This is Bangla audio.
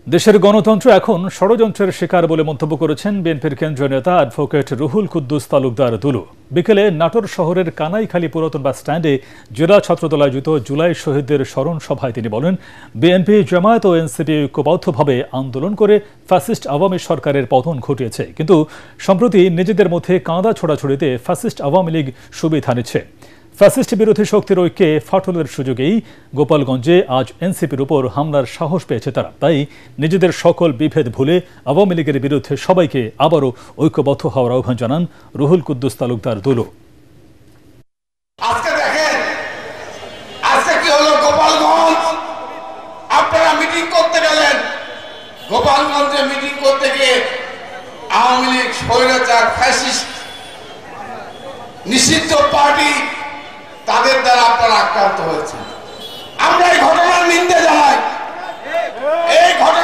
দেশের গণতন্ত্র এখন ষড়যন্ত্রের শিকার বলে মন্তব্য করেছেন বিএনপির কেন্দ্রীয় নেতা অ্যাডভোকেট রুহুল কুদ্দুস তালুকদার দুলু। বিকেলে নাটোর শহরের কানাইখালী পুরাতন বাস স্ট্যান্ডে জেলা ছাত্রদল আয়োজিত জুলাই শহীদদের স্মরণ সভায় তিনি বলেন, বিএনপি, জামায়াত ও এনসিপি ঐক্যবদ্ধভাবে আন্দোলন করে ফ্যাসিস্ট আওয়ামী সরকারের পতন ঘটিয়েছে, কিন্তু সম্প্রতি নিজেদের মধ্যে কাঁদা ছোড়াছুড়িতে ফ্যাসিস্ট আওয়ামী লীগ সুবিধা নিচ্ছে। ফ্যাসিস্ট বিরোধী শক্তির ঐক্যে ফাটলের সুযোগেই গোপালগঞ্জে আজ এনসিপির উপর হামলার সাহস পেয়েছে তারা। তাই নিজেদের সকল বিভেদ ভুলে আওয়ামী লীগের বিরুদ্ধে সবাইকে আবারও ঐক্যবদ্ধ হওয়ার আহ্বান জানান রুহুল কুদ্দুস তালুকদার দুলু। আজকে দেখেন, আজকে কি হলো গোপালগঞ্জ, আপনারা মিটিং করতে গেলেন, গোপালগঞ্জে মিটিং করতে গিয়ে আওয়ামী লীগ স্বৈরাচার ফ্যাসিস্ট নিষিদ্ধ পার্টি তাদের দ্বারা আপনারা আক্রান্ত হয়েছে। আমরা এই ঘটনার নিন্দা জানাই। এই ঘটনা